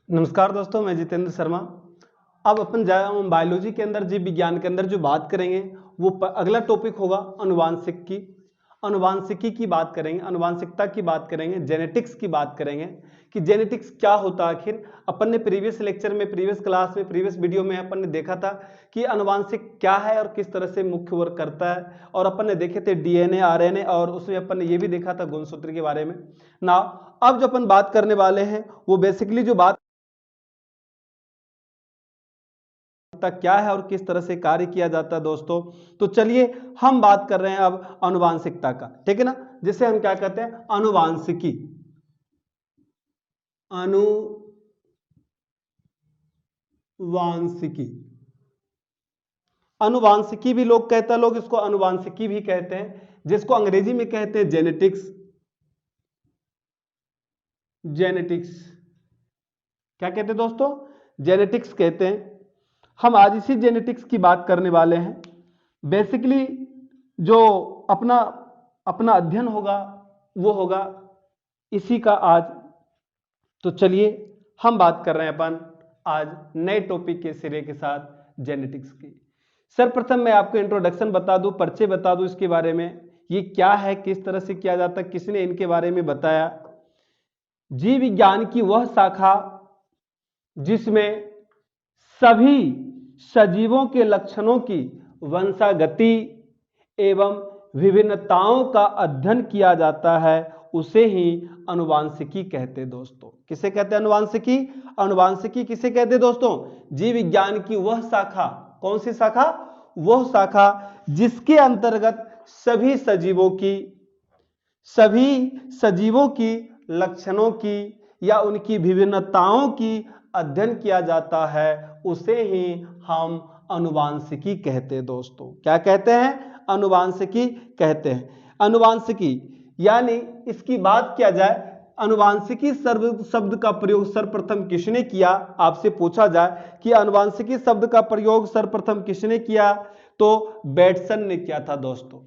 नमस्कार दोस्तों, मैं जितेंद्र शर्मा। अब अपन बायोलॉजी के अंदर, जीव विज्ञान के अंदर जो बात करेंगे वो अगला टॉपिक होगा अनुवांशिकी की बात करेंगे, अनुवांशिकता की बात करेंगे, जेनेटिक्स की बात करेंगे कि जेनेटिक्स क्या होता है आखिर। अपन ने प्रीवियस लेक्चर में, प्रीवियस क्लास में, प्रीवियस वीडियो में अपन ने देखा था कि अनुवांशिक क्या है और किस तरह से मुख्य वर्क करता है, और अपन ने देखे थे डीएनए, आरएनए, और उसमें अपन ने ये भी देखा था गुणसूत्र के बारे में ना। अब जो अपन बात करने वाले हैं वो बेसिकली जो बात क्या है और किस तरह से कार्य किया जाता है दोस्तों। तो चलिए हम बात कर रहे हैं अब अनुवांशिकता का, ठीक है ना, जिसे हम क्या कहते हैं, अनुवांशिकी। अनुवांशिकी, अनुवांशिकी भी लोग कहते हैं, लोग इसको अनुवांशिकी भी कहते हैं, जिसको अंग्रेजी में कहते हैं जेनेटिक्स। जेनेटिक्स क्या कहते हैं दोस्तों, जेनेटिक्स कहते हैं। हम आज इसी जेनेटिक्स की बात करने वाले हैं। बेसिकली जो अपना अपना अध्ययन होगा वो होगा इसी का आज। तो चलिए हम बात कर रहे हैं अपन आज नए टॉपिक के सिरे के साथ, जेनेटिक्स की। सर्वप्रथम मैं आपको इंट्रोडक्शन बता दूं, परिचय बता दूं इसके बारे में, ये क्या है, किस तरह से किया जाता है, किसने इनके बारे में बताया। जीव विज्ञान की वह शाखा जिसमें सभी सजीवों के लक्षणों की वंशागति एवं विभिन्नताओं का अध्ययन किया जाता है, उसे ही अनुवांशिकी कहते हैं दोस्तों। किसे कहते हैं अनुवांशिकी? अनुवांशिकी किसे कहते हैं दोस्तों? जीव विज्ञान की वह शाखा, कौन सी शाखा? वह शाखा जिसके अंतर्गत सभी सजीवों की लक्षणों की या उनकी विभिन्नताओं की अध्ययन किया जाता है, उसे ही हम अनुवांशिकी कहते हैं दोस्तों। क्या कहते हैं? अनुवांशिकी कहते हैं। अनुवांशिकी यानी इसकी बात किया जाए, अनुवांशिकी शब्द का प्रयोग सर्वप्रथम किसने किया, आपसे पूछा जाए कि अनुवांशिकी शब्द का प्रयोग सर्वप्रथम किसने किया, तो बेटसन ने किया था दोस्तों।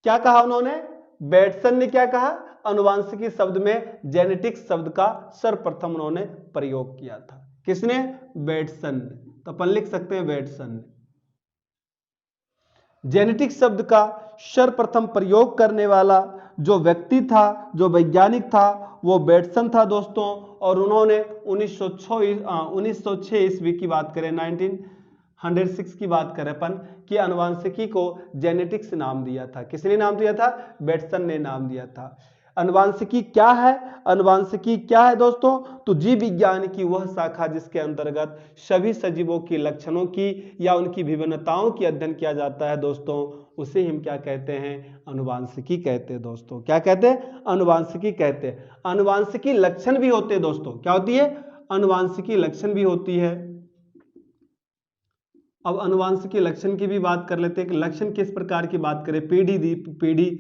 क्या कहा उन्होंने? बेटसन ने क्या कहा? अनुवांशिकी शब्द में जेनेटिक्स शब्द का सर्वप्रथम उन्होंने प्रयोग किया था। किसने? बेटसन ने। तो अपन लिख सकते हैं बेटसन ने। जेनेटिक्स शब्द का सर्वप्रथम प्रयोग करने वाला जो व्यक्ति था, जो वैज्ञानिक था, वो बेटसन था दोस्तों। और उन्होंने 1906 ईस्वी की बात करें, 1906 की बात करें अपन, कि अनुवांशिकी को जेनेटिक्स नाम दिया था। किसने नाम दिया था? बेटसन ने नाम दिया था। अनुवांशिकी क्या है? अनुवांशिकी क्या है दोस्तों? तो जीव विज्ञान की वह शाखा जिसके अंतर्गत सभी सजीवों की लक्षणों की या उनकी विभिन्नताओं की अध्ययन किया जाता है दोस्तों, उसे हम क्या कहते हैं? अनुवांशिकी कहते हैं दोस्तों। क्या कहते हैं? अनुवांशिकी कहते हैं। अनुवांशिकी लक्षण भी होते हैं दोस्तों। क्या होती है? अनुवांशिकी लक्षण भी होती है। अब अनुवांशिकी लक्षण की भी बात कर लेते हैं कि लक्षण किस प्रकार की बात करें। पीढ़ी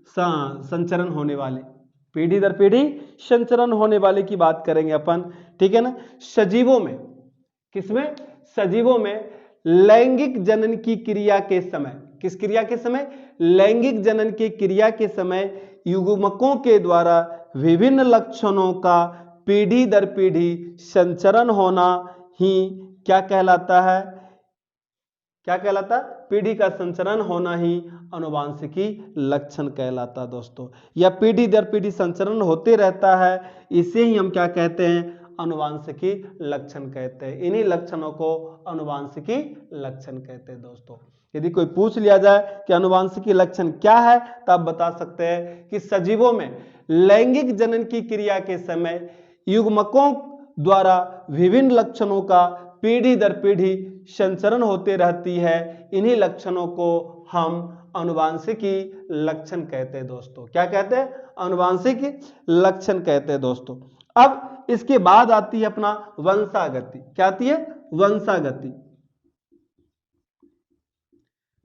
संचरण होने वाले, पीढ़ी दर पीढ़ी संचरण होने वाले की बात करेंगे अपन, ठीक है ना। सजीवों में, किसमें? सजीवों में लैंगिक जनन की क्रिया के समय, किस क्रिया के समय? लैंगिक जनन की क्रिया के समय युग्मकों के द्वारा विभिन्न लक्षणों का पीढ़ी दर पीढ़ी संचरण होना ही क्या कहलाता है? क्या कहलाता? पीढ़ी का संचरण होना ही अनुवांशिकी लक्षण कहलाता दोस्तों। या पीढ़ी दर पीढ़ी संचरण होते रहता है, इसे ही हम क्या कहते हैं? अनुवांशिकी लक्षण कहते हैं। इन्हीं लक्षणों को अनुवांशिकी लक्षण कहते हैं दोस्तों। यदि कोई पूछ लिया जाए कि अनुवांशिकी लक्षण क्या है, तो आप बता सकते हैं कि सजीवों में लैंगिक जनन की क्रिया के समय युग्मकों द्वारा विभिन्न लक्षणों का पीढ़ी दर पीढ़ी संचरण होते रहती है। इन्हीं लक्षणों को हम अनुवांशिकी लक्षण कहते हैं दोस्तों। क्या कहते हैं? अनुवांशिकी लक्षण कहते हैं दोस्तों। अब इसके बाद आती है अपना वंशागति। क्या आती है? वंशागति,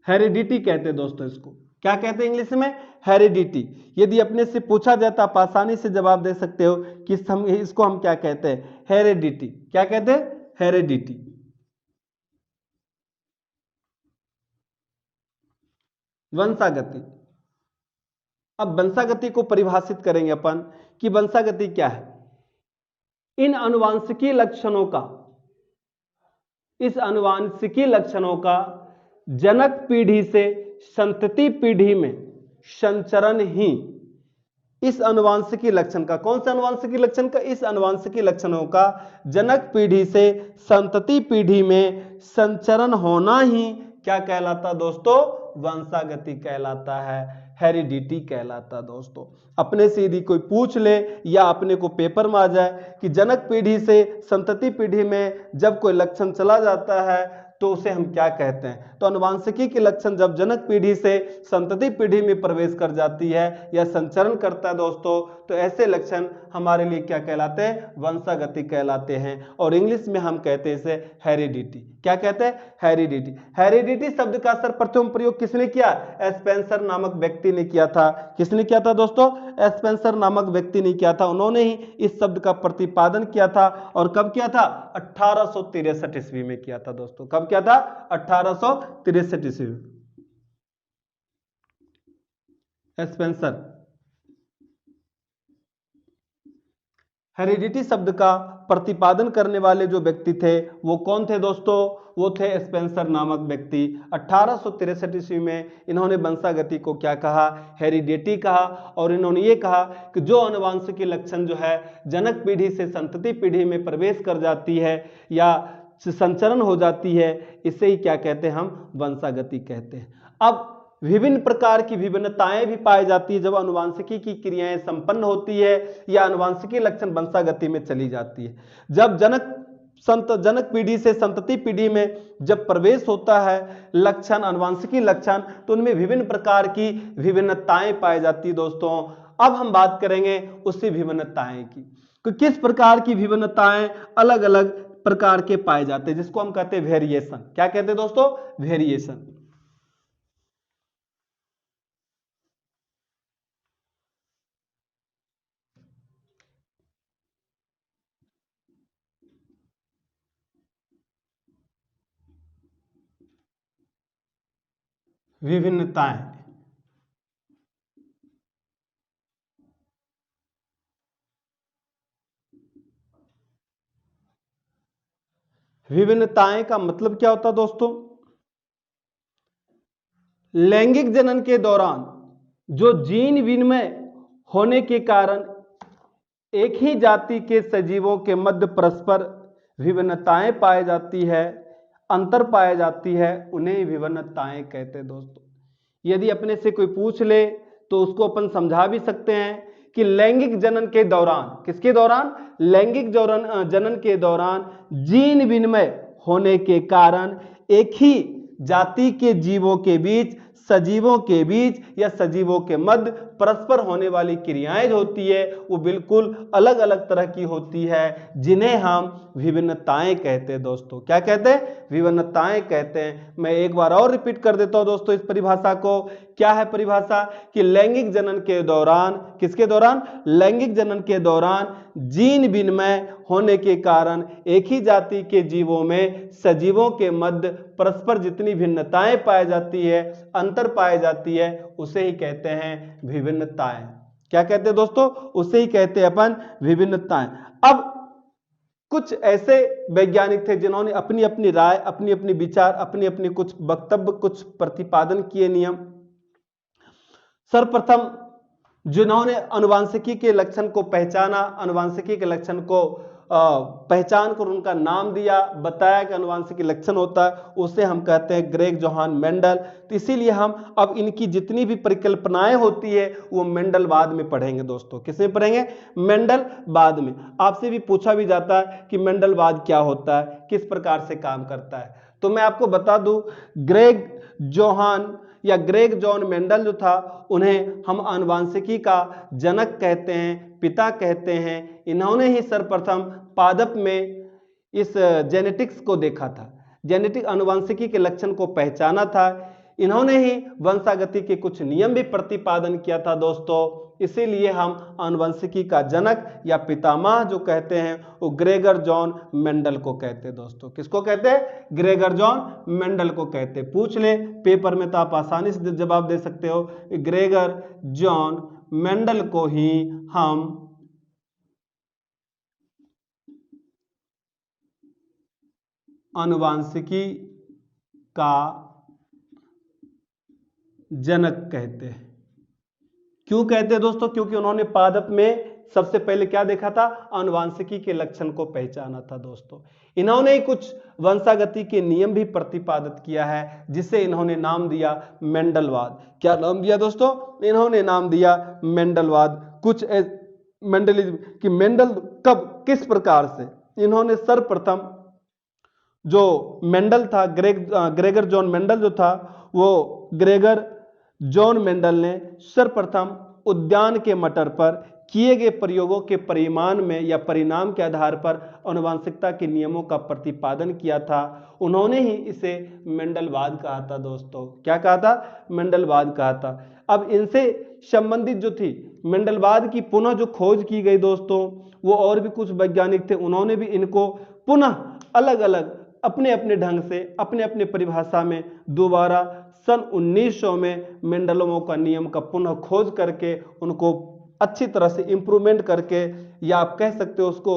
हेरिडिटी कहते हैं दोस्तों इसको। क्या कहते हैं इंग्लिश में? हेरिडिटी। यदि अपने से पूछा जाए तो आप आसानी से जवाब दे सकते हो कि इसको हम क्या कहते हैं? हेरिडिटी। क्या कहते हैं? हेरिडिटी। वंशागति। अब वंशागति को परिभाषित करेंगे अपन कि वंशागति क्या है। इन आनुवांशिकी लक्षणों का, इस आनुवांशिकी लक्षणों का जनक पीढ़ी से संतति पीढ़ी में संचरण ही इस आनुवांशिकी लक्षण का, कौन सा आनुवांशिकी लक्षण का, इस आनुवांशिकी लक्षणों का जनक पीढ़ी से संतति पीढ़ी में संचरण होना ही क्या कहलाता दोस्तों, वंशागति कहलाता है, हेरिडिटी कहलाता दोस्तों। अपने से यदि कोई पूछ ले या अपने को पेपर में आ जाए कि जनक पीढ़ी से संतति पीढ़ी में जब कोई लक्षण चला जाता है तो उसे हम क्या कहते हैं, तो आनुवांशिकी के लक्षण जब जनक पीढ़ी से संतति पीढ़ी में प्रवेश कर जाती है या संचरण करता है दोस्तों, तो ऐसे लक्षण हमारे लिए क्या कहलाते हैं, वंशागति कहलाते हैं। और इंग्लिश में हम कहते हैं इसे हेरिडिटी। क्या कहते हैं, हेरिडिटी। हेरिडिटी शब्द का सर्वप्रथम प्रयोग किसने किया, स्पेंसर नामक व्यक्ति ने किया था। किसने किया था दोस्तों, स्पेंसर नामक व्यक्ति ने किया था। उन्होंने ही इस शब्द का प्रतिपादन किया था। और कब किया था, 1863 ईस्वी में किया था दोस्तों। कब किया था, 1863 ईस्वी में। स्पेंसर। हेरिडिटी शब्द का प्रतिपादन करने वाले जो व्यक्ति थे वो कौन थे दोस्तों, वो थे स्पेंसर नामक व्यक्ति। 1863 ईस्वी में इन्होंने वंशागति को क्या कहा, हेरिडिटी कहा। और इन्होंने ये कहा कि जो आनुवांशिकी लक्षण जो है जनक पीढ़ी से संतति पीढ़ी में प्रवेश कर जाती है या संचरण हो जाती है, इसे ही क्या कहते हैं, हम वंशागति कहते हैं। अब विभिन्न प्रकार की विभिन्नताएं भी पाई जाती है जब आनुवांशिकी की क्रियाएं संपन्न होती है या आनुवांशिकी लक्षण वंशागति में चली जाती है। जब जनक पीढ़ी से संतति पीढ़ी में जब प्रवेश होता है लक्षण, आनुवांशिकी लक्षण, तो उनमें विभिन्न प्रकार की विभिन्नताएं पाई जाती है दोस्तों। अब हम बात करेंगे उसी विभिन्नताएं की कि किस प्रकार की विभिन्नताएं अलग अलग प्रकार के पाए जाते हैं, जिसको हम कहते हैं वेरिएशन। क्या कहते हैं दोस्तों, वेरिएशन। विभिन्नताएं, विभिन्नताएं का मतलब क्या होता है दोस्तों, लैंगिक जनन के दौरान जो जीन विनिमय होने के कारण एक ही जाति के सजीवों के मध्य परस्पर विभिन्नताएं पाई जाती है, अंतर पाई जाती है, उन्हें विभिन्नताएं कहते हैं दोस्तों। यदि अपने से कोई पूछ ले तो उसको अपन समझा भी सकते हैं कि लैंगिक जनन के दौरान, किसके दौरान, लैंगिक जनन के दौरान जीन विनिमय होने के कारण एक ही जाति के जीवों के बीच, सजीवों के बीच या सजीवों के मध्य परस्पर होने वाली क्रियाएं जो होती है वो बिल्कुल अलग अलग तरह की होती है, जिन्हें हम विभिन्नताएं कहते हैं दोस्तों। क्या कहते हैं, विभिन्नताएं कहते हैं। मैं एक बार और रिपीट कर देता हूं दोस्तों इस परिभाषा को। क्या है परिभाषा, कि लैंगिक जनन के दौरान, किसके दौरान, लैंगिक जनन के दौरान जीन विनिमय होने के कारण एक ही जाति के जीवों में, सजीवों के मध्य परस्पर जितनी भिन्नताएं पाई जाती है, अंतर पाई जाती है, उसे ही कहते हैं विभिन्नताएं। क्या कहते हैं दोस्तों, उसे ही कहते हैं अपन विभिन्नताएं। अब कुछ ऐसे वैज्ञानिक थे जिन्होंने अपनी अपनी राय, अपनी अपनी विचार, अपनी अपनी कुछ वक्तव्य, कुछ प्रतिपादन किए नियम। सर्वप्रथम जिन्होंने आनुवांशिकी के लक्षण को पहचाना, आनुवांशिकी के लक्षण को पहचान कर उनका नाम दिया, बताया कि आनुवांशिकी लक्षण होता है, उसे हम कहते हैं ग्रेग जोहान मेंडल। तो इसीलिए हम अब इनकी जितनी भी परिकल्पनाएं होती है वो मेंडल बाद में पढ़ेंगे दोस्तों। किसमें पढ़ेंगे, मेंडल बाद में। आपसे भी पूछा भी जाता है कि मेंडल बाद क्या होता है, किस प्रकार से काम करता है। तो मैं आपको बता दूं, ग्रेग जोहान या ग्रेग जॉन मेंडल जो था, उन्हें हम आनुवांशिकी का जनक कहते हैं, पिता कहते हैं। इन्होंने ही सर्वप्रथम पादप में इस जेनेटिक्स को देखा था, जेनेटिक आनुवांशिकी के लक्षण को पहचाना था। इन्होंने ही वंशागति के कुछ नियम भी प्रतिपादन किया था दोस्तों। इसीलिए हम आनुवंशिकी का जनक या पितामह जो कहते हैं वो ग्रेगर जॉन मेंडल को कहते हैं दोस्तों। किसको कहते हैं? ग्रेगर जॉन मेंडल को कहते हैं। पूछ ले पेपर में तो आप आसानी से जवाब दे सकते हो। ग्रेगर जॉन मेंडल को ही हम आनुवंशिकी का जनक कहते हैं। क्यों कहते हैं दोस्तों? क्योंकि उन्होंने पादप में सबसे पहले क्या देखा था? आनुवंशिकी के लक्षण को पहचाना था दोस्तों। इन्होंने कुछ वंशागति के नियम भी प्रतिपादित किया है, जिसे इन्होंने नाम दिया मेंडलवाद। क्या नाम दिया दोस्तों? इन्होंने नाम दिया मेंडलवाद। कुछ मेंडलिज्म कि मेंडल कब किस प्रकार से, इन्होंने सर्वप्रथम जो मेंडल था, ग्रेगर जॉन मेंडल जो था, वो ग्रेगर जॉन मेंडल ने सर्वप्रथम उद्यान के मटर पर किए गए प्रयोगों के परिमाण में या परिणाम के आधार पर आनुवंशिकता के नियमों का प्रतिपादन किया था। उन्होंने ही इसे मेंडलवाद कहा था दोस्तों। क्या कहा था? मेंडलवाद कहा था। अब इनसे संबंधित जो थी मेंडलवाद की पुनः जो खोज की गई दोस्तों, वो और भी कुछ वैज्ञानिक थे, उन्होंने भी इनको पुनः अलग अलग अपने अपने ढंग से अपने अपने परिभाषा में दोबारा सन 1900 में मेंडलोव का नियम का पुनः खोज करके उनको अच्छी तरह से इंप्रूवमेंट करके, या आप कह सकते हो उसको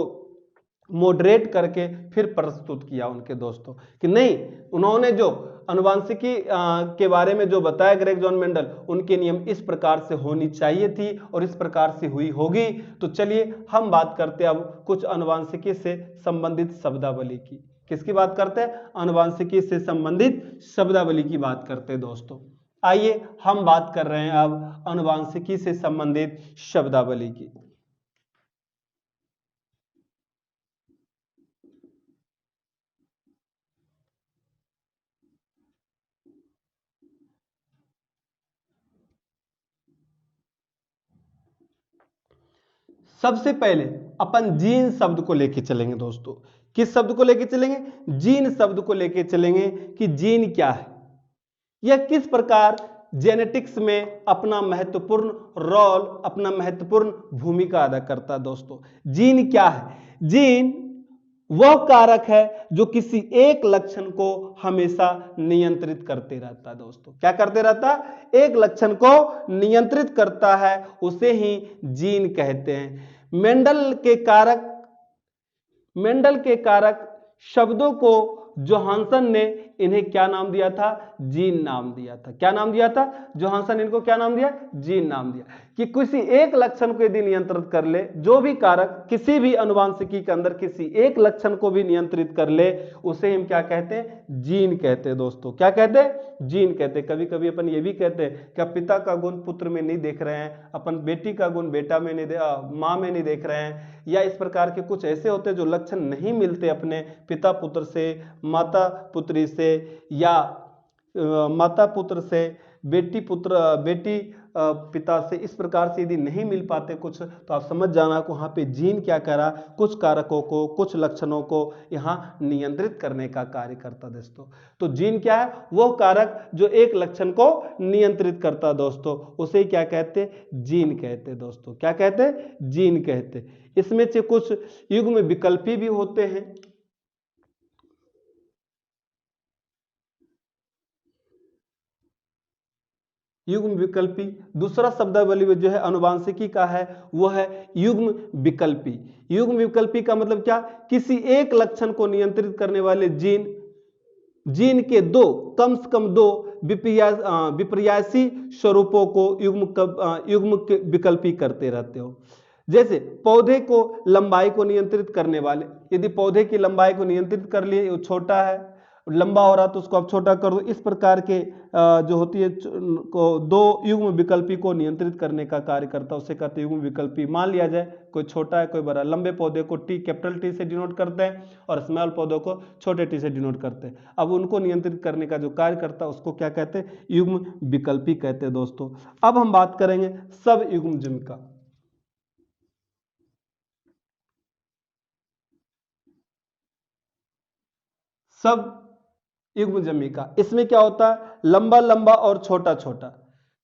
मॉडरेट करके फिर प्रस्तुत किया उनके दोस्तों कि नहीं, उन्होंने जो आनुवंशिकी के बारे में जो बताया ग्रेगर जॉन मेंडल, उनके नियम इस प्रकार से होनी चाहिए थी और इस प्रकार से हुई होगी। तो चलिए हम बात करते हैं अब कुछ आनुवंशिकी से संबंधित शब्दावली की। किसकी बात करते हैं? आनुवंशिकी से संबंधित शब्दावली की बात करते हैं दोस्तों। आइए हम बात कर रहे हैं अब आनुवंशिकी से संबंधित शब्दावली की। सबसे पहले अपन जीन शब्द को लेके चलेंगे दोस्तों। किस शब्द को लेके चलेंगे? जीन शब्द को लेके चलेंगे कि जीन क्या है, यह किस प्रकार जेनेटिक्स में अपना महत्वपूर्ण रोल, अपना महत्वपूर्ण भूमिका अदा करता है दोस्तों। जीन क्या है? जीन वह कारक है जो किसी एक लक्षण को हमेशा नियंत्रित करते रहता है दोस्तों। क्या करते रहता है? एक लक्षण को नियंत्रित करता है, उसे ही जीन कहते हैं। मेंडल के कारक शब्दों को जोहानसन ने इन्हें क्या नाम दिया था? जीन नाम दिया था। क्या नाम दिया था? जोहानसन इनको क्या नाम दिया? जीन नाम दिया। कि किसी एक लक्षण को यदि नियंत्रित कर ले, जो भी कारक किसी भी आनुवंशिकी के अंदर किसी एक लक्षण को भी नियंत्रित कर ले, उसे हम क्या कहते हैं? जीन कहते हैं दोस्तों। क्या कहते हैं? जीन कहते हैं। कभी कभी अपन ये भी कहते हैं कि पिता का गुण पुत्र में नहीं देख रहे हैं, अपन बेटी का गुण बेटा में नहीं माँ में नहीं देख रहे हैं, या इस प्रकार के कुछ ऐसे होते हैं जो लक्षण नहीं मिलते अपने पिता पुत्र से, माता पुत्री से, या माता पुत्र से बेटी पिता से, इस प्रकार से यदि नहीं मिल पाते कुछ, तो आप समझ जाना कि वहाँ पे जीन क्या करा? कुछ कारकों को, कुछ लक्षणों को यहाँ नियंत्रित करने का कार्य करता दोस्तों। तो जीन क्या है? वो कारक जो एक लक्षण को नियंत्रित करता दोस्तों, उसे क्या कहते? जीन कहते दोस्तों। क्या कहते? जीन कहते। इसमें से कुछ युग्म विकल्पी भी होते हैं। युग्म विकल्पी दूसरा शब्दावली जो है आनुवंशिकी का है, वो है युग्म विकल्पी। युग्म विकल्पी का मतलब क्या? किसी एक लक्षण को नियंत्रित करने वाले जीन के कम से कम दो विपर्यासी स्वरूपों को युग्म विकल्पी करते रहते हो। जैसे पौधे को लंबाई को नियंत्रित करने वाले, यदि पौधे की लंबाई को नियंत्रित कर लिए, वो छोटा है, लंबा हो रहा तो उसको आप छोटा कर दो। इस प्रकार के जो होती है को दो युग्म विकल्पी को नियंत्रित करने का कार्य करता है, उसे कहते हैं युग्म विकल्पी। मान लिया जाए कोई छोटा है कोई बड़ा, लंबे पौधे को कैपिटल टी से डिनोट करते हैं और स्मॉल पौधों को छोटे टी से डिनोट करते हैं। अब उनको नियंत्रित करने का जो कार्य करता है उसको क्या कहते हैं? युग्म विकल्पी कहते हैं दोस्तों। अब हम बात करेंगे सब युग्मजन्य का। सब युग्मजमी का। इसमें क्या होता है, लंबा लंबा और छोटा छोटा।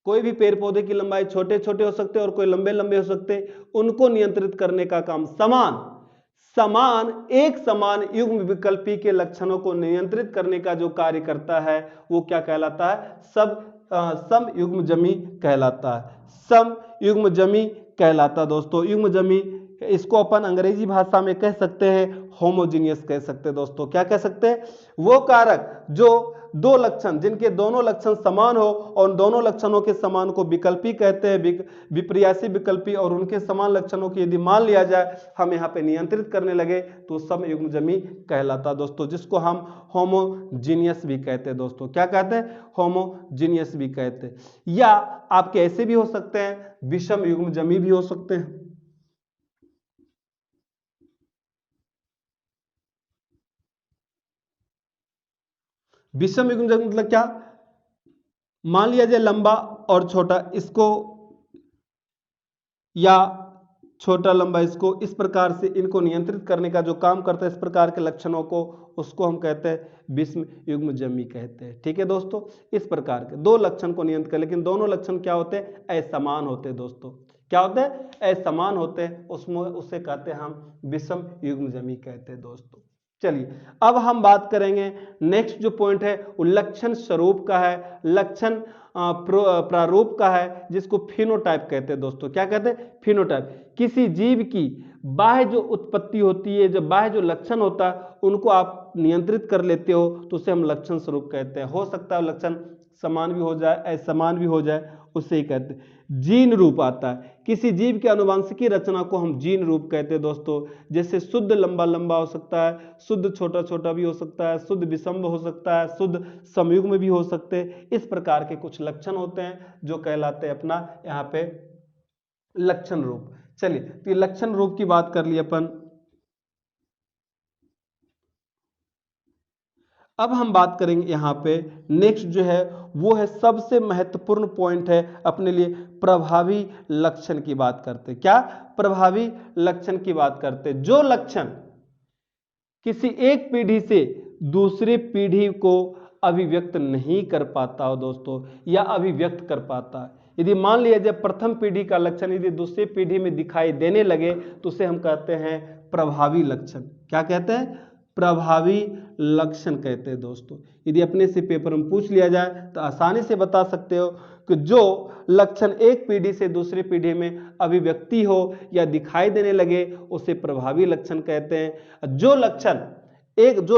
कोई भी पेड़ पौधे की लंबाई छोटे छोटे हो सकते हैं और कोई लंबे लंबे हो सकते हैं, उनको नियंत्रित करने का काम एक समान युग्म विकल्पी के लक्षणों को नियंत्रित करने का जो कार्य करता है वो क्या कहलाता है, सम युग्मजमी कहलाता है। सम युग्मजमी कहलाता दोस्तों। युग्मजमी इसको अपन अंग्रेजी भाषा में कह सकते हैं होमोजीनियस कह सकते हैं दोस्तों। क्या कह सकते हैं, वो कारक जो दो लक्षण जिनके दोनों लक्षण समान हो और दोनों लक्षणों के समान को विकल्पी कहते हैं, विपर्यासी विकल्पी, और उनके समान लक्षणों की यदि मान लिया जाए हम यहाँ पे नियंत्रित करने लगे तो सम युग्मजमी कहलाता दोस्तों, जिसको हम होमोजीनियस भी कहते हैं दोस्तों। क्या कहते हैं, होमोजीनियस भी कहते हैं। या आपके ऐसे भी हो सकते हैं, विषम युग्मजमी भी हो सकते हैं। विषम युग्मजमी मतलब क्या, मान लिया जाए लंबा और छोटा इसको या छोटा लंबा इसको, इस प्रकार से इनको नियंत्रित करने का जो काम करता है इस प्रकार के लक्षणों को, उसको हम कहते हैं विषम युग्मजमी कहते हैं। ठीक है दोस्तों, इस प्रकार के दो लक्षण को नियंत्रित कर, लेकिन दोनों लक्षण क्या होते हैं, असमान होते हैं दोस्तों। क्या होते हैं, असमान होते हैं, उसमें उसे कहते हैं हम विषम युग्मजमी कहते हैं दोस्तों। चलिए अब हम बात करेंगे नेक्स्ट जो पॉइंट है वो लक्षण स्वरूप का है, लक्षण प्रारूप का है, जिसको फिनोटाइप कहते हैं दोस्तों। क्या कहते हैं, फिनोटाइप। किसी जीव की बाह्य जो उत्पत्ति होती है, जो बाह्य जो लक्षण होता है उनको आप नियंत्रित कर लेते हो तो उसे हम लक्षण स्वरूप कहते हैं। हो सकता है लक्षण समान भी हो जाए, असमान भी हो जाए, उसे ही कहते हैं। जीन रूप आता है, किसी जीव के अनुवांशिकी रचना को हम जीन रूप कहते हैं दोस्तों। जैसे शुद्ध लंबा लंबा हो सकता है, शुद्ध छोटा छोटा भी हो सकता है, शुद्ध विषम हो सकता है, शुद्ध समयुग्म भी हो सकते हैं। इस प्रकार के कुछ लक्षण होते हैं जो कहलाते हैं अपना यहाँ पे लक्षण रूप। चलिए तो ये लक्षण रूप की बात कर ली अपन। अब हम बात करेंगे यहाँ पे नेक्स्ट जो है वो है सबसे महत्वपूर्ण पॉइंट है अपने लिए, प्रभावी लक्षण की बात करते। क्या, प्रभावी लक्षण की बात करते। जो लक्षण किसी एक पीढ़ी से दूसरी पीढ़ी को अभिव्यक्त नहीं कर पाता हो दोस्तों, या अभिव्यक्त कर पाता है। यदि मान लिया जाए प्रथम पीढ़ी का लक्षण यदि दूसरी पीढ़ी में दिखाई देने लगे तो उसे हम कहते हैं प्रभावी लक्षण। क्या कहते हैं, प्रभावी लक्षण कहते हैं दोस्तों। यदि अपने से पेपर में पूछ लिया जाए तो आसानी से बता सकते हो कि जो लक्षण एक पीढ़ी से दूसरी पीढ़ी में अभिव्यक्ति हो या दिखाई देने लगे उसे प्रभावी लक्षण कहते हैं। जो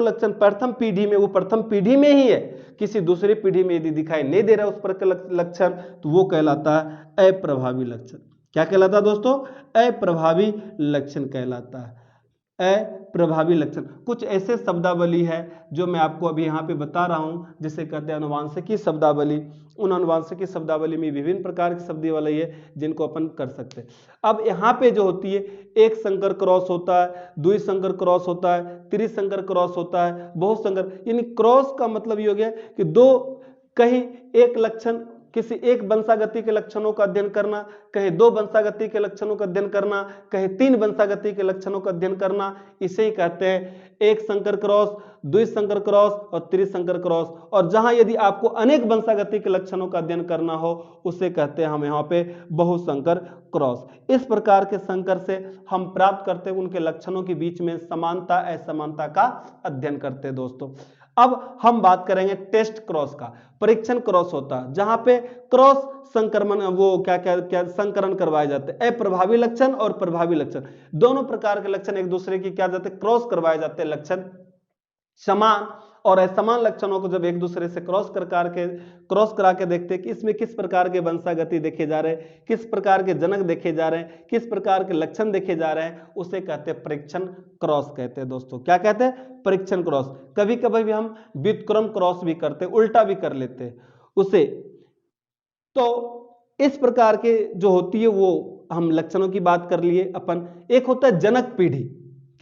लक्षण प्रथम पीढ़ी में, वो प्रथम पीढ़ी में ही है, किसी दूसरी पीढ़ी में यदि दिखाई नहीं दे रहा उस पर लक्षण, तो वो कहलाता है अप्रभावी लक्षण। क्या कहलाता है दोस्तों, अप्रभावी लक्षण कहलाता है। अप्रभावी लक्षण कुछ ऐसे शब्दावली है जो मैं आपको अभी यहाँ पे बता रहा हूँ, जिसे कहते हैं अनुवांशिकी शब्दावली। उन अनुवांशिकी शब्दावली में विभिन्न प्रकार की शब्दावली है जिनको अपन कर सकते हैं। अब यहाँ पे जो होती है, एक संकर क्रॉस होता है, द्विसंकर क्रॉस होता है, त्रिसंकर क्रॉस होता है, बहुसंकर। यानी क्रॉस का मतलब ये हो गया कि दो, कहीं एक लक्षण किसी एक वंशागति के लक्षणों का अध्ययन करना, कहीं दो वंशागति के लक्षणों का अध्ययन करना, कहीं तीन वंशागति के लक्षणों का अध्ययन करना, इसे ही कहते हैं एक संकर क्रॉस, द्विसंकर क्रॉस और त्रिसंकर क्रॉस। और जहां यदि आपको अनेक वंशागति के लक्षणों का अध्ययन करना हो उसे कहते हैं हम यहाँ पे बहुसंकर क्रॉस। इस प्रकार के संकर से हम प्राप्त करते हैं उनके लक्षणों के बीच में समानता असमानता का अध्ययन करते हैं दोस्तों। अब हम बात करेंगे टेस्ट क्रॉस का। परीक्षण क्रॉस होता है जहां पे क्रॉस संक्रमण, वो क्या क्या क्या संकरण करवाए जाते हैं। अप्रभावी लक्षण और प्रभावी लक्षण दोनों प्रकार के लक्षण एक दूसरे की क्या जाते हैं, क्रॉस करवाए जाते हैं। लक्षण समान और असमान लक्षणों को जब एक दूसरे से क्रॉस करा के देखते हैं कि इसमें किस प्रकार के वंशागति देखे जा रहे हैं, किस प्रकार के जनक देखे जा रहे हैं, किस प्रकार के लक्षण देखे जा रहे हैं, उसे कहते हैं परीक्षण क्रॉस कहते हैं दोस्तों। क्या कहते हैं, परीक्षण क्रॉस। कभी कभी भी हम व्युत्क्रम क्रॉस भी करते हैं, उल्टा भी कर लेते हैं उसे। तो इस प्रकार के जो होती है वो हम लक्षणों की बात कर लिए अपन। एक होता है जनक पीढ़ी।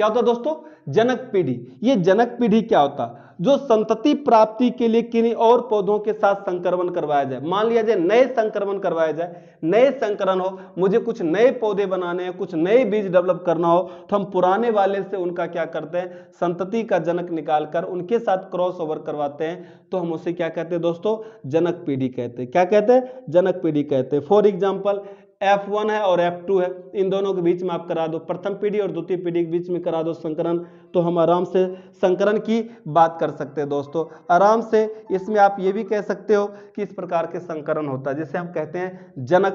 क्या होता दोस्तों? जनक पीढ़ी। ये जनक पीढ़ी क्या होता? जो संतति प्राप्ति के लिए किन्हीं और पौधों के साथ संक्रमण करवाया जाए। मान लिया जाए नए संक्रमण करवाया जाए, नए संकरण हो, मुझे कुछ नए पौधे बनाने हैं, कुछ नए बीज डेवलप करना हो, तो हम पुराने वाले से उनका क्या करते हैं? संतति का जनक निकालकर उनके साथ क्रॉस ओवर करवाते हैं, तो हम उसे क्या कहते हैं दोस्तों? जनक पीढ़ी कहते हैं। क्या कहते हैं? जनक पीढ़ी कहते हैं। फॉर एग्जाम्पल F1 है और F2 है, इन दोनों के बीच में आप करा दो, प्रथम पीढ़ी और द्वितीय पीढ़ी के बीच में करा दो संकरण, तो हम आराम से संकरण की बात कर सकते हैं दोस्तों। आराम से इसमें आप ये भी कह सकते हो कि इस प्रकार के संकरण होता है, जिसे हम कहते हैं जनक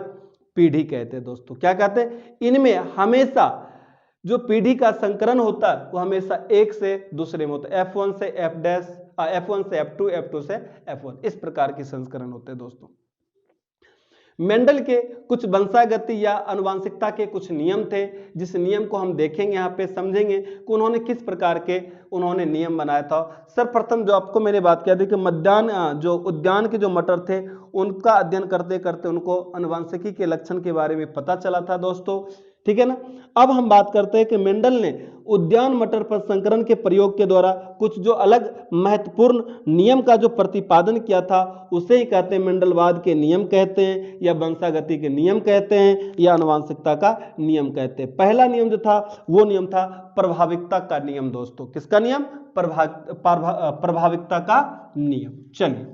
पीढ़ी कहते हैं दोस्तों। क्या कहते हैं? इनमें हमेशा जो पीढ़ी का संकरण होता है वो हमेशा एक से दूसरे में होता है, F1 से F1 से F2, F2 से F1, इस प्रकार के संस्करण होते हैं दोस्तों। मेंडल के कुछ वंशागति या आनुवंशिकता के कुछ नियम थे, जिस नियम को हम देखेंगे, यहाँ पे समझेंगे कि उन्होंने किस प्रकार के नियम बनाया था। सर्वप्रथम जो आपको मैंने बात किया थी कि जो उद्यान के जो मटर थे, उनका अध्ययन करते करते उनको आनुवंशिकी के लक्षण के बारे में पता चला था दोस्तों। ठीक है ना। अब हम बात करते हैं कि मेंडल ने उद्यान मटर पर संकरण के प्रयोग के द्वारा कुछ जो अलग महत्वपूर्ण नियम का जो प्रतिपादन किया था, उसे ही कहते हैं मेंडलवाद के नियम कहते हैं, या वंशागति के नियम कहते हैं, या आनुवंशिकता का नियम कहते हैं। पहला नियम जो था वो नियम था प्रभाविकता का नियम दोस्तों। किसका नियम? प्रभाविकता का नियम। चलिए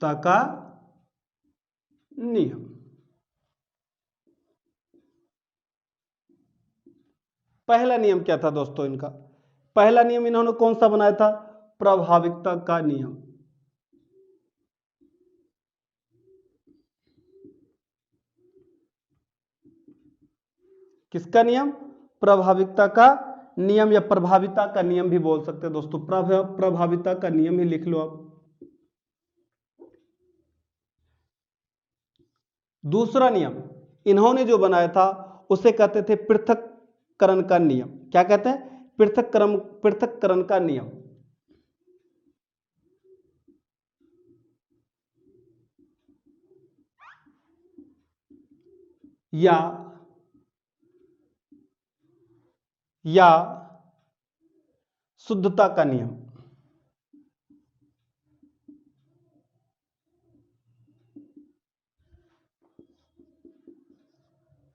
का नियम। पहला नियम क्या था दोस्तों इनका? पहला नियम इन्होंने कौन सा बनाया था? प्रभाविकता का नियम। किसका नियम? प्रभाविकता का नियम, या प्रभाविता का नियम भी बोल सकते हैं दोस्तों। प्रभाविता का नियम ही लिख लो आप। दूसरा नियम इन्होंने जो बनाया था उसे कहते थे पृथक्करण का नियम। क्या कहते हैं? पृथक्करण का नियम। या शुद्धता का नियम।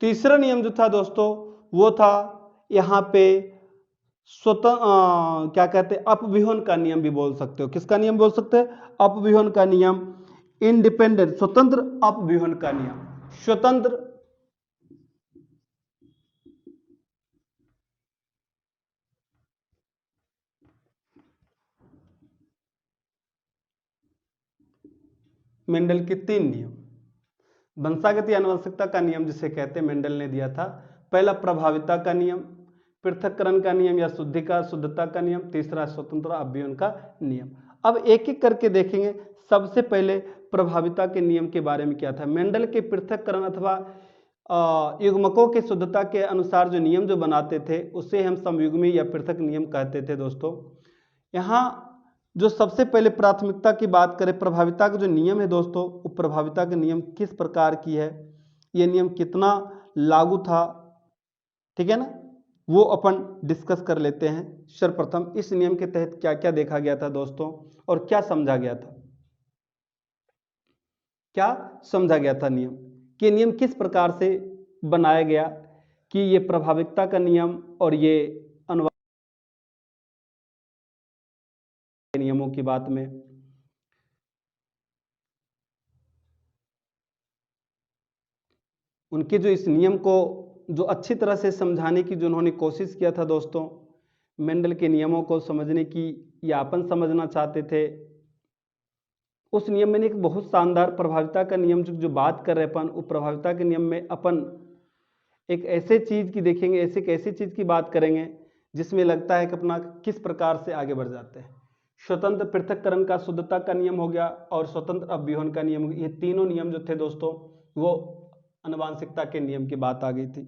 तीसरा नियम जो था दोस्तों वो था यहां पे क्या कहते हैं? अपव्यूहन का नियम भी बोल सकते हो। किसका नियम बोल सकते हैं? अपव्यूहन का नियम। इंडिपेंडेंट, स्वतंत्र अपव्यूहन का नियम। स्वतंत्र मेंडल के 3 नियम। वंशागति आनुवंशिकता का नियम जिसे कहते हैं मेंडल ने दिया था। पहला प्रभाविता का नियम, पृथक्करण का नियम या शुद्धता का नियम, तीसरा स्वतंत्र अपव्यूहन का नियम। अब एक एक करके देखेंगे। सबसे पहले प्रभाविता के नियम के बारे में क्या था? मेंडल के पृथक्करण अथवा युग्मकों के शुद्धता के अनुसार जो नियम जो बनाते थे उसे हम समयुग्मी या पृथक नियम कहते थे दोस्तों। यहाँ जो सबसे पहले प्राथमिकता की बात करें, प्रभाविता का जो नियम है दोस्तों, वो प्रभाविता का नियम किस प्रकार की है, ये नियम कितना लागू था, ठीक है ना, वो अपन डिस्कस कर लेते हैं। सर्वप्रथम इस नियम के तहत क्या क्या देखा गया था दोस्तों, और क्या समझा गया था? क्या समझा गया था नियम कि नियम किस प्रकार से बनाया गया, कि ये प्रभाविकता का नियम और ये नियमों की बात में उनके जो इस नियम को जो अच्छी तरह से समझाने की जो उन्होंने कोशिश किया था दोस्तों, मेंडल के नियमों को समझने की या अपन समझना चाहते थे, उस नियम में एक बहुत शानदार प्रभाविता का नियम जो बात कर रहे अपन, वो प्रभाविता के नियम में अपन एक ऐसे चीज की देखेंगे, ऐसे चीज की बात करेंगे जिसमें लगता है कि अपना किस प्रकार से आगे बढ़ जाते हैं। स्वतंत्र पृथक्करण का शुद्धता का नियम हो गया और स्वतंत्र अव्यूहन का नियम, ये तीनों नियम जो थे दोस्तों वो आनुवांशिकता के नियम की बात आ गई थी।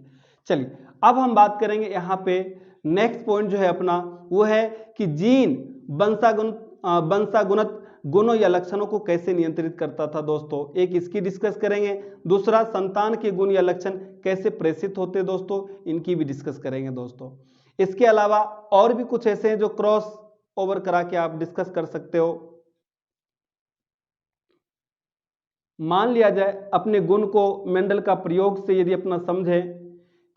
चलिए अब हम बात करेंगे यहाँ पे नेक्स्ट पॉइंट जो है अपना वो है कि जीन वंशागुणत गुणों या लक्षणों को कैसे नियंत्रित करता था दोस्तों, एक इसकी डिस्कस करेंगे। दूसरा संतान के गुण या लक्षण कैसे प्रेषित होते दोस्तों, इनकी भी डिस्कस करेंगे दोस्तों। इसके अलावा और भी कुछ ऐसे हैं जो क्रॉस ओवर करा के आप डिस्कस कर सकते हो। मान लिया जाए अपने गुण को मेंडल का प्रयोग से यदि अपना समझे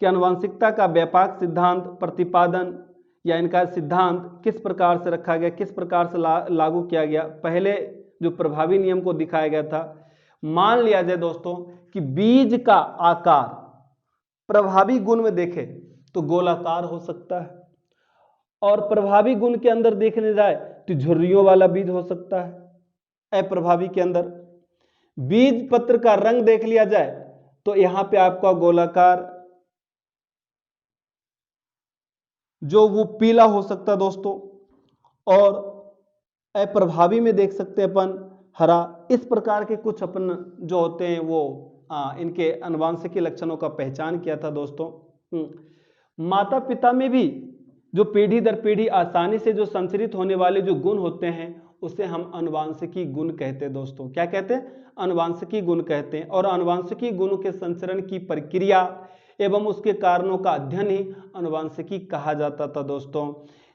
कि आनुवांशिकता का व्यापक सिद्धांत प्रतिपादन या इनका सिद्धांत किस प्रकार से रखा गया, किस प्रकार से लागू किया गया, पहले जो प्रभावी नियम को दिखाया गया था। मान लिया जाए दोस्तों कि बीज का आकार प्रभावी गुण में देखें तो गोलाकार हो सकता है, और प्रभावी गुण के अंदर देखने जाए तो झुर्रियों वाला बीज हो सकता है। अप्रभावी के अंदर बीज पत्र का रंग देख लिया जाए तो यहां पे आपका गोलाकार जो वो पीला हो सकता है दोस्तों, और अप्रभावी में देख सकते हैं अपन हरा। इस प्रकार के कुछ अपन जो होते हैं वो इनके आनुवांशिकी लक्षणों का पहचान किया था दोस्तों। माता पिता में भी जो पीढ़ी दर पीढ़ी आसानी से जो संचरित होने वाले जो गुण होते हैं उसे हम आनुवांशिकी गुण कहते हैं दोस्तों। क्या कहते हैं? आनुवांशिकी गुण कहते हैं। और आनुवांशिकी गुणों के संचरण की प्रक्रिया एवं उसके कारणों का अध्ययन ही आनुवांशिकी कहा जाता था दोस्तों।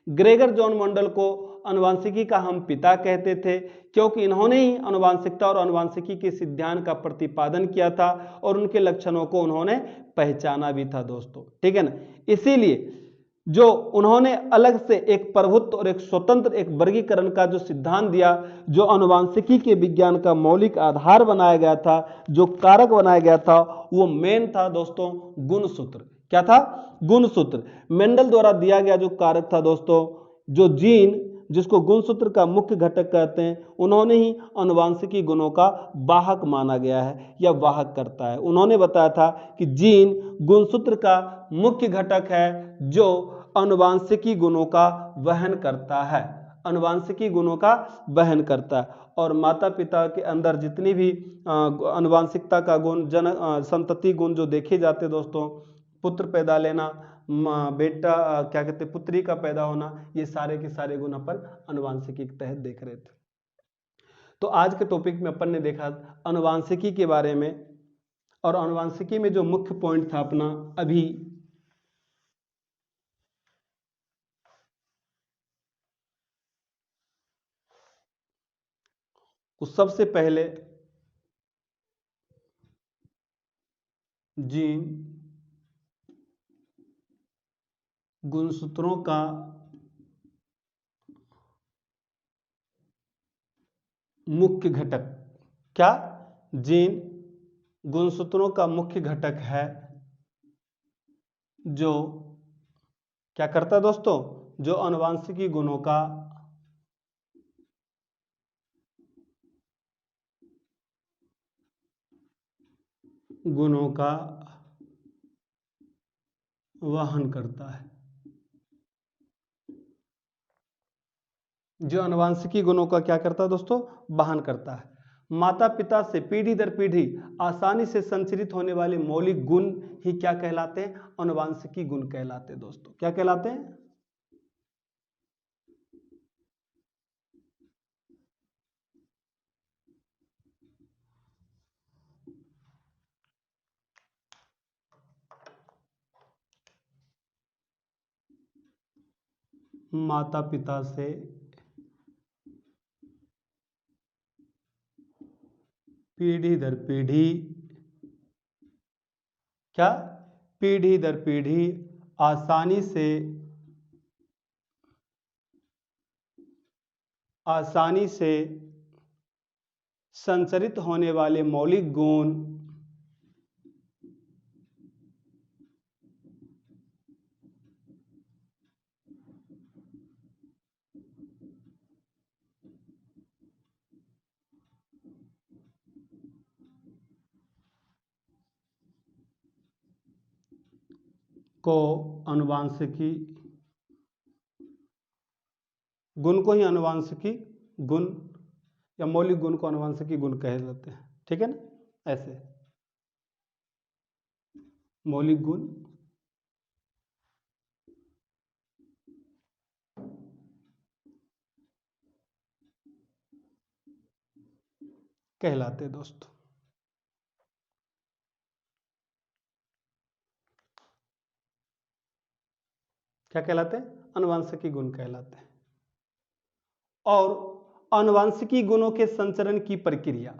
ग्रेगर जॉन मेंडल को आनुवांशिकी का हम पिता कहते थे, क्योंकि इन्होंने ही आनुवांशिकता और आनुवांशिकी के सिद्धांत का प्रतिपादन किया था और उनके लक्षणों को उन्होंने पहचाना भी था दोस्तों। ठीक है ना, इसीलिए जो उन्होंने अलग से एक प्रभुत्व और एक स्वतंत्र एक वर्गीकरण का जो सिद्धांत दिया, जो आनुवांशिकी के विज्ञान का मौलिक आधार बनाया गया था, जो कारक बनाया गया था, वो मेन था दोस्तों गुणसूत्र। क्या था? गुणसूत्र। मेंडल द्वारा दिया गया जो कारक था दोस्तों, जो जीन जिसको गुणसूत्र का मुख्य घटक कहते हैं, उन्होंने ही आनुवांशिकी गुणों का वाहक माना गया है या वाहक करता है। उन्होंने बताया था कि जीन गुणसूत्र का मुख्य घटक है जो आनुवांशिकी गुणों का वहन करता है, आनुवांशिकी गुणों का वहन करता है। और माता पिता के अंदर जितनी भी आनुवांशिकता का गुण संतति गुण जो देखे जाते दोस्तों, पुत्र पैदा लेना, बेटा क्या कहते पुत्री का पैदा होना, ये सारे के सारे गुण अपन आनुवांशिकी के तहत देख रहे थे। तो आज के टॉपिक में अपन ने देखा आनुवांशिकी के बारे में, और आनुवांशिकी में जो मुख्य पॉइंट था अपना अभी उस सबसे पहले जीन गुणसूत्रों का मुख्य घटक, क्या? जीन गुणसूत्रों का मुख्य घटक है जो क्या करता है दोस्तों, जो आनुवांशिकी गुणों का वहन करता है, जो आनुवांशिकी गुणों का क्या करता है दोस्तों, वहन करता है। माता पिता से पीढ़ी दर पीढ़ी आसानी से संचरित होने वाले मौलिक गुण ही क्या कहलाते हैं? आनुवांशिकी गुण कहलाते हैं दोस्तों। क्या कहलाते हैं? माता पिता से पीढ़ी दर पीढ़ी, क्या? पीढ़ी दर पीढ़ी आसानी से संचरित होने वाले मौलिक गुण को आनुवांशिकी गुण को ही आनुवंशिकी गुण या मौलिक गुण को आनुवंशिकी गुण कहे जाते हैं, ठीक है ना। ऐसे मौलिक गुण कहलाते हैं दोस्तों। क्या कहलाते हैं? आनुवंशिकी गुण कहलाते हैं। और आनुवंशिकी गुणों के संचरण की प्रक्रिया,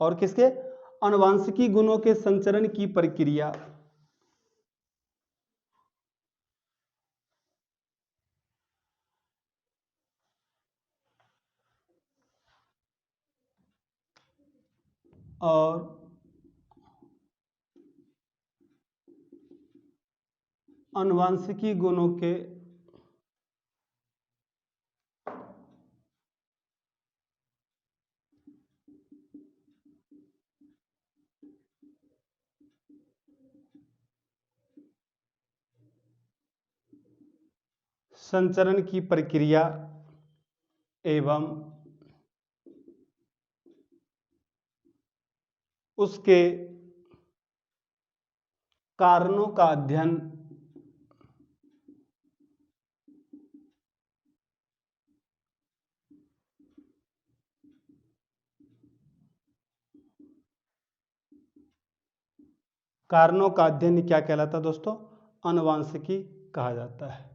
और किसके? आनुवंशिकी गुणों के संचरण की प्रक्रिया और आनुवंशिकी गुणों के संचरण की प्रक्रिया एवं उसके कारणों का अध्ययन कारणों का अध्ययन क्या कहलाता है दोस्तों? आनुवंशिकी कहा जाता है।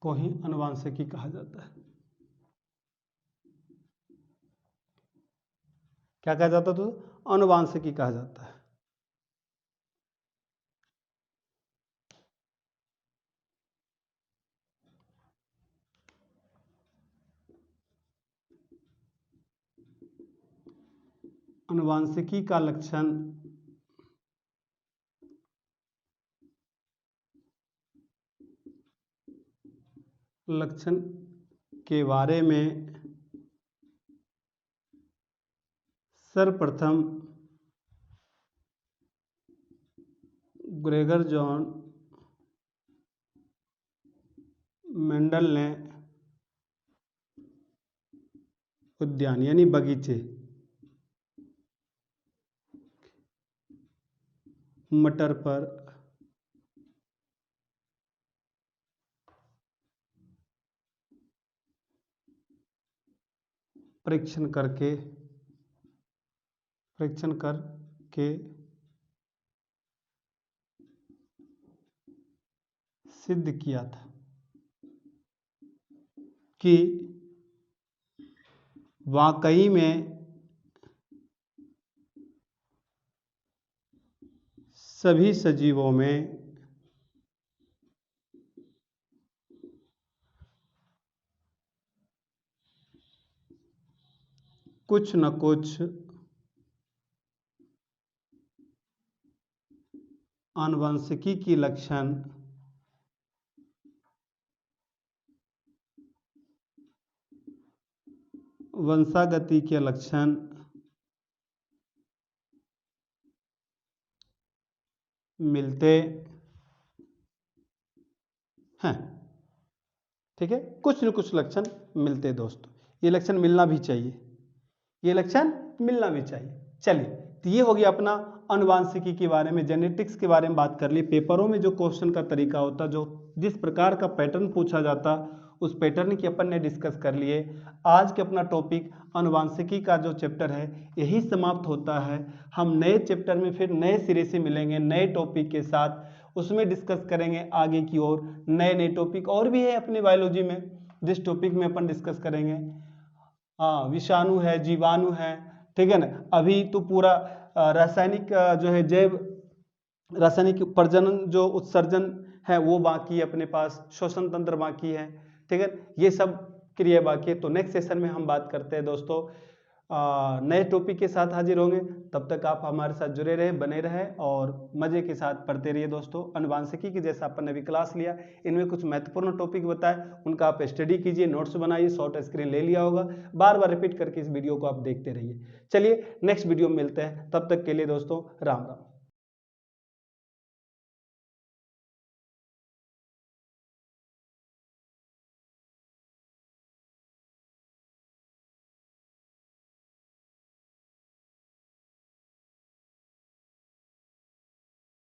को ही आनुवंशिकी कहा जाता है। क्या कहा जाता है दोस्तों? आनुवंशिकी कहा जाता है। आनुवंशिकी का लक्षण के बारे में सर्वप्रथम ग्रेगर जॉन मेंडल ने उद्यान यानी बगीचे, मटर पर परीक्षण करके सिद्ध किया था कि वाकई में सभी सजीवों में कुछ न कुछ आनुवंशिकी की लक्षण वंशागति के लक्षण मिलते हैं, ठीक है। कुछ न कुछ लक्षण मिलते हैं दोस्तों, ये लक्षण मिलना भी चाहिए, ये लक्षण मिलना भी चाहिए। चलिए, तो ये हो गया अपना आनुवंशिकी के बारे में, जेनेटिक्स के बारे में बात कर ली। पेपरों में जो क्वेश्चन का तरीका होता, जो जिस प्रकार का पैटर्न पूछा जाता, उस पैटर्न की अपन ने डिस्कस कर लिए। आज के अपना टॉपिक आनुवंशिकी का जो चैप्टर है यही समाप्त होता है। हम नए चैप्टर में फिर नए सिरे से मिलेंगे नए टॉपिक के साथ, उसमें डिस्कस करेंगे आगे की ओर नए नए टॉपिक और भी है अपने बायोलॉजी में, जिस टॉपिक में अपन डिस्कस करेंगे। हाँ, विषाणु है, जीवाणु है, ठीक है ना। अभी तो पूरा रासायनिक जो है जैव रासायनिक प्रजनन जो उत्सर्जन है वो बाकी है अपने पास, श्वसन तंत्र बाकी है, ठीक है। ये सब क्रिया बाकी है। तो नेक्स्ट सेशन में हम बात करते हैं दोस्तों नए टॉपिक के साथ हाजिर होंगे। तब तक आप हमारे साथ जुड़े रहे, बने रहे और मजे के साथ पढ़ते रहिए दोस्तों। अनुवांशिकी की जैसा अपन ने अभी क्लास लिया, इनमें कुछ महत्वपूर्ण टॉपिक बताए, उनका आप स्टडी कीजिए, नोट्स बनाइए, शॉर्ट स्क्रीन ले लिया होगा, बार बार रिपीट करके इस वीडियो को आप देखते रहिए। चलिए नेक्स्ट वीडियो में मिलते हैं, तब तक के लिए दोस्तों राम राम।